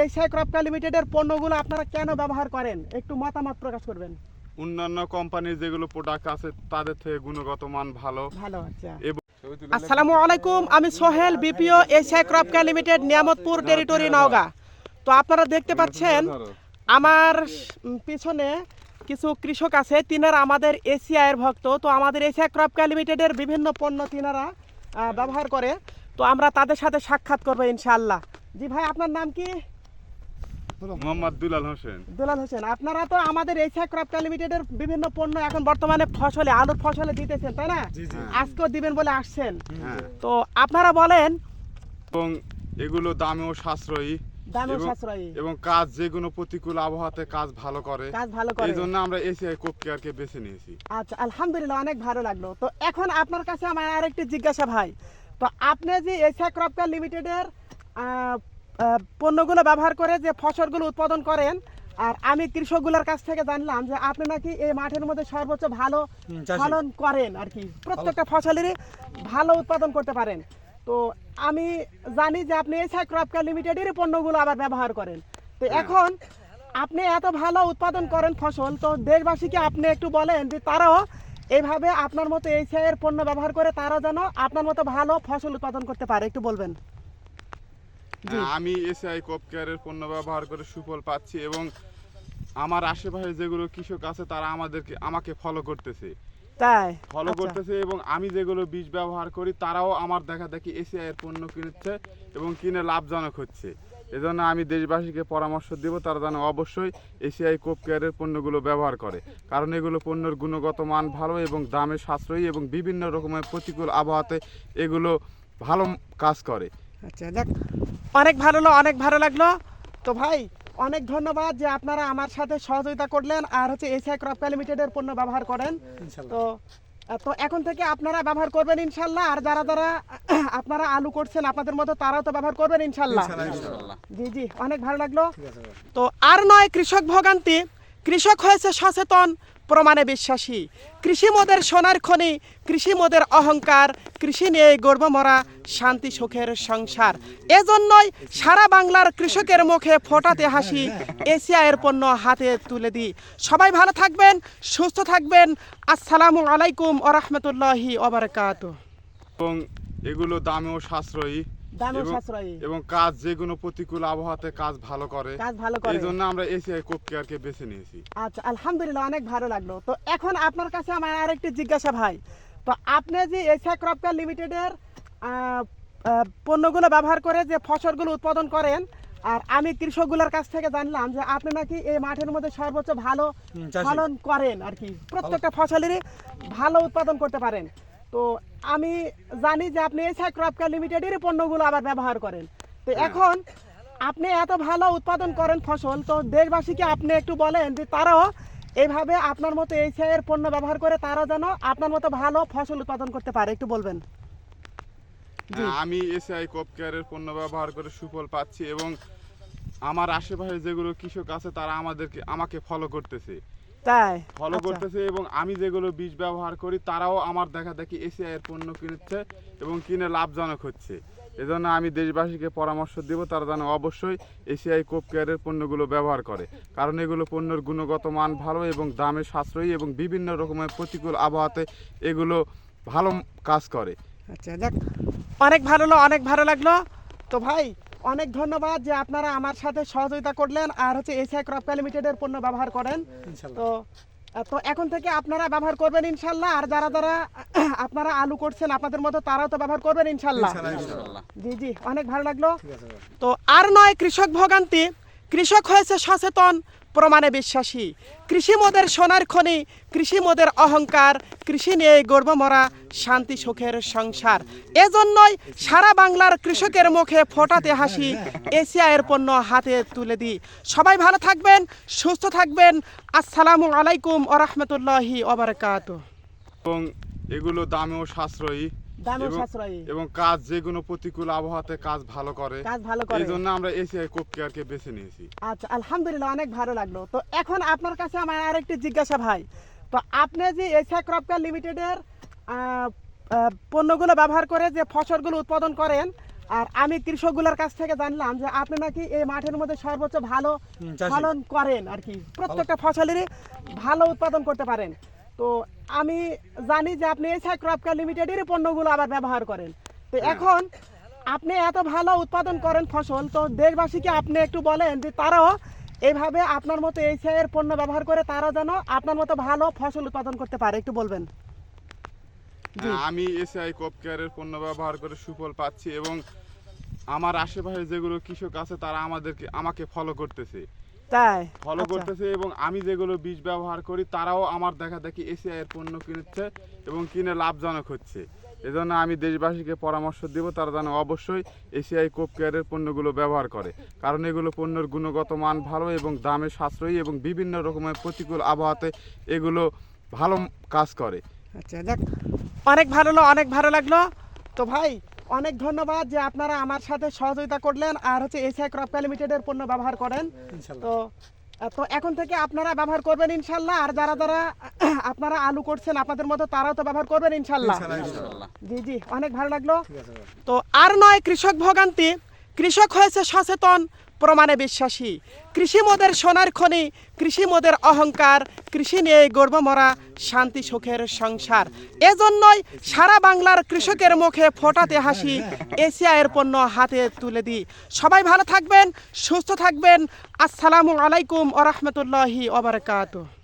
Asia crop লিমিটেডের পণ্যগুলো আপনারা কেন ব্যবহার করেন একটু মতামত প্রকাশ করবেন। অন্যান্য কোম্পানির যেগুলো প্রোডাক্ট আছে তাদের থেকে গুণগত মান ভালো। আচ্ছা। এবং আসসালামু আলাইকুম, আমি Sohel, BPO Asia crop limited, Niamatpur territory, Naogaon. তো আপনারা দেখতে পাচ্ছেন আমার পিছনে কিছু কৃষক আছে, তিনারা আমাদের এশিয়ার ভক্ত। তো আমাদের এশিয়া ক্রপ লিমিটেডের বিভিন্ন পণ্য তিনারা ব্যবহার করে। তো আমরা তাদের সাথে সাক্ষাৎ করবো ইনশাআল্লাহ। জি ভাই, আপনার নাম কি? মোহাম্মদ দুলাল হোসেন। দুলাল হোসেন, আপনারা তো আমাদের এশিয়া ক্রপ লিমিটেডের বিভিন্ন পণ্য এখন বর্তমানে ফসলে, আলুর ফসলে দিতেছেন, তাই না? আজকেও দিবেন বলে আসছেন। হ্যাঁ। তো আপনারা বলেন। এবং এগুলো দামেও সাশ্রয়ী এবং কাজ যেগুলো প্রতিকূল আবহাওয়াতে কাজ ভালো করে। এই জন্য আমরা এশিয়াই কোপ কেয়ারকে বেছে নিয়েছি। আচ্ছা, আলহামদুলিল্লাহ, অনেক ভালো লাগলো। তো এখন আপনার কাছে আমার আরেকটি জিজ্ঞাসা ভাই, তো আপনি যে এশিয়া ক্রপ লিমিটেডের পণ্যগুলো ব্যবহার করে যে ফসলগুলো উৎপাদন করেন, আর আমি কৃষকগুলোর কাছ থেকে জানলাম যে আপনি নাকি এই মাঠের মধ্যে সর্বোচ্চ ভালো ফলন করেন, আর কি প্রত্যেকটা ফসলেরই ভালো উৎপাদন করতে পারেন। তো আমি জানি যে আপনি এশিয়া ক্রপ লিমিটেডের পণ্যগুলো আবার ব্যবহার করেন। তো এখন আপনি এত ভালো উৎপাদন করেন ফসল, তো দেশবাসীকে আপনি একটু বলেন যে তারাও এইভাবে আপনার মতো এশিয়ার পণ্য ব্যবহার করে তারা যেন আপনার মতো ভালো ফসল উৎপাদন করতে পারে, একটু বলবেন। আমি এসআই কোপ কেয়ারের পণ্য ব্যবহার করে সুফল পাচ্ছি এবং আমার আশেপাশে যেগুলো কৃষক আছে তারা আমাকে ফলো করতেছে, এবং আমি যেগুলো বীজ ব্যবহার করি তারাও আমার দেখা দেখি এসআই এর পণ্য কিনছে এবং কিনে লাভজনক হচ্ছে। এজন্য আমি দেশবাসীকে পরামর্শ দেব তারা যেন অবশ্যই এশিয়াই কোপ কেয়ারের পণ্যগুলো ব্যবহার করে, কারণ এগুলো পণ্যের গুণগত মান ভালো এবং দামে সাশ্রয়ী এবং বিভিন্ন রকমের প্রতিকূল আবহাওয়াতে এগুলো ভালো কাজ করে। আচ্ছা, দেখ, অনেক ভালো লাগলো। তো ভাই, অনেক ধন্যবাদ যে আপনারা আমার সাথে সহযোগিতা করলেন আর এশিয়া ক্রপ লিমিটেডের পণ্য ব্যবহার করেন। তো এখন থেকে আপনারা ব্যবহার করবেন ইনশাল্লাহ, আর যারা আপনারা আলু করছেন আপনাদের মতো তারাও তো ব্যবহার করবেন ইনশাল্লাহ। জি, অনেক ভালো লাগলো। তো আর নয় কৃষক ভোগান্তি, কৃষক হয়েছে সচেতন, প্রমাণে বিশ্বাসী। কৃষি মোদের সোনার খনি, কৃষি মোদের অহংকার, কৃষি নিয়ে গর্ব মরা, শান্তি সুখের সংসার। এজন্যই সারা বাংলার কৃষকের মুখে ফোটাতে হাসি, এশিয়ার পণ্য হাতে তুলে দিই। সবাই ভালো থাকবেন, সুস্থ থাকবেন। আসসালামু আলাইকুম ওয়া রাহমাতুল্লাহি ওয়া বারাকাতুহু। এবং এগুলো দামেও সাশ্রয়ী এবং কাজ যেগুলো প্রতিকূল আবহাওয়াতে কাজ ভালো করে। এই জন্য আমরা এশিয়াই কোপ কেয়ারকে বেছে নিয়েছি। আচ্ছা, আলহামদুলিল্লাহ, অনেক ভালো লাগলো। তো এখন আপনার কাছে আমার আরেকটি জিজ্ঞাসা ভাই, তো আপনি যে এশিয়া ক্রপ লিমিটেডের পণ্যগুলো ব্যবহার করে যে ফসলগুলো উৎপাদন করেন, আর আমি কৃষকগুলোর কাছ থেকে জানলাম যে আপনি নাকি এই মাঠের মধ্যে সর্বোচ্চ ভালো ফলন করেন, আর কি প্রত্যেকটা ফসলেরই ভালো উৎপাদন করতে পারেন। তো আমি জানি যে আপনি এশিয়া ক্রপ লিমিটেডের পণ্যগুলো আবার ব্যবহার করেন। তো এখন আপনি এত ভালো উৎপাদন করেন ফসল, তো দেশবাসীকে আপনি একটু বলেন যে তারাও এইভাবে আপনার মতো এশিয়ার পণ্য ব্যবহার করে তারা যেন আপনার মতো ভালো ফসল উৎপাদন করতে পারে, একটু বলবেন। আমি এশিয়াই কোপ কেয়ারের পণ্য ব্যবহার করে সুফল পাচ্ছি এবং আমার আশেপাশে যেগুলো কৃষক আছে তারা আমাকে ফলো করতেছে, এবং আমি যেগুলো বীজ ব্যবহার করি তারাও আমার দেখা দেখি এশিয়াই এর পণ্য কিনছে এবং কিনে লাভজনক হচ্ছে। এজন্য আমি দেশবাসীকে পরামর্শ দেব তারা যেন অবশ্যই এশিয়াই কোপ কেয়ারের পণ্যগুলো ব্যবহার করে, কারণ এগুলো পণ্যের গুণগত মান ভালো এবং দামে সাশ্রয়ী এবং বিভিন্ন রকমের প্রতিকূল আবহাওয়াতে এগুলো ভালো কাজ করে। আচ্ছা, দেখ, অনেক ভালো লাগলো। তো ভাই, অনেক ধন্যবাদ যে আপনারা আমার সাথে সহযোগিতা করলেন আর এশিয়া ক্রপ লিমিটেডের পণ্য ব্যবহার করেন। তো এখন থেকে আপনারা ব্যবহার করবেন ইনশাল্লাহ, আর যারা আপনারা আলু করছেন আপনাদের মতো তারাও তো ব্যবহার করবেন ইনশাল্লাহ। জি, অনেক ভালো লাগলো। তো আর নয় কৃষক ভোগান্তি, কৃষক হয়েছে সচেতন, প্রমাণে বিশ্বাসী। কৃষি মোদের সোনার খনি, কৃষি মোদের অহংকার, কৃষি নিয়ে গর্ব মরা, শান্তি সুখের সংসার। এজন্যই সারা বাংলার কৃষকের মুখে ফোটাতে হাসি, এশিয়ার পণ্য হাতে তুলে দিই। সবাই ভালো থাকবেন, সুস্থ থাকবেন। আসসালামু আলাইকুম ওয়া রাহমাতুল্লাহি ওয়া বারাকাতুহু। এবং এগুলো দামেও সাশ্রয়ী এবং কাজ যেগুলো প্রতিকূল আবহাওয়াতে কাজ ভালো করে। এই জন্য আমরা এশিয়াই কোপ কেয়ারকে বেছে নিয়েছি। আচ্ছা, আলহামদুলিল্লাহ, অনেক ভালো লাগলো। তো এখন আপনার কাছে আমার আরেকটি জিজ্ঞাসা ভাই, তো আপনি যে এশিয়া ক্রপ লিমিটেডের পণ্যগুলো ব্যবহার করে যে ফসলগুলো উৎপাদন করেন, আর আমি কৃষকগুলোর কাছ থেকে জানলাম যে আপনি নাকি এই মাঠের মধ্যে সর্বোচ্চ ভালো ফলন করেন আর কি, প্রত্যেকটা ফসলেরই ভালো উৎপাদন করতে পারেন। তো আমি জানি যে আপনি এসআই ক্রপ কেয়ার লিমিটেডের পণ্যগুলো আবার ব্যবহার করেন। তো এখন আপনি এত ভালো উৎপাদন করেন ফসল, তো দেশবাসীকে আপনি একটু বলেন যে তারাও এইভাবে আপনার মতো এসআই এর পণ্য ব্যবহার করে তারা যেন আপনার মতো ভালো ফসল উৎপাদন করতে পারে, একটু বলবেন। আমি এসআই ক্রপ কেয়ারের পণ্য ব্যবহার করে সুফল পাচ্ছি এবং আমার আশেপাশে যেগুলো কৃষক আছে তারা আমাকে ফলো করতেছে, তাই ফলো করতেছে এবং আমি যেগুলো বীজ ব্যবহার করি তারাও আমার দেখা দেখি এসআই এর পণ্য কিনছে এবং কিনে লাভজনক হচ্ছে। এজন্য আমি দেশবাসীকে পরামর্শ দেব তারা যেন অবশ্যই এসআই ক্রপ কেয়ারের পণ্যগুলো ব্যবহার করে, কারণ এগুলো পণ্যের গুণগত মান ভালো এবং দামে সাশ্রয়ী এবং বিভিন্ন রকমের প্রতিকূল আবহাওয়াতে এগুলো ভালো কাজ করে। আচ্ছা, যাক, অনেক ভালো লাগলো। তো ভাই অনেক ধন্যবাদ যে আপনারা আমার সাথে সহযোগিতা করলেন আর হচ্ছে এসআই ক্রপ কেয়ার লিমিটেডের পণ্য ব্যবহার করেন। তো এখন থেকে আপনারা ব্যবহার করবেন ইনশাল্লাহ, আর যারা যারা আপনারা আলু করছেন আপনাদের মতো তারাও তো ব্যবহার করবেন ইনশাল্লাহ। জি জি, অনেক ভালো লাগলো। তো আর নয় কৃষক ভোগান্তি, কৃষক হয়েছে সচেতন, প্রমাণে বিশ্বাসী। কৃষি মোদের সোনার খনি, কৃষি মোদের অহংকার, কৃষি নিয়ে গর্ব মরা শান্তি সুখের সংসার। এজন্যই সারা বাংলার কৃষকের মুখে ফোটাতে হাসি, এসিআইয়ের পণ্য হাতে তুলে দিই। সবাই ভালো থাকবেন, সুস্থ থাকবেন। আসসালামু আলাইকুম ওয়া রাহমাতুল্লাহি ওয়া বারাকাতুহু।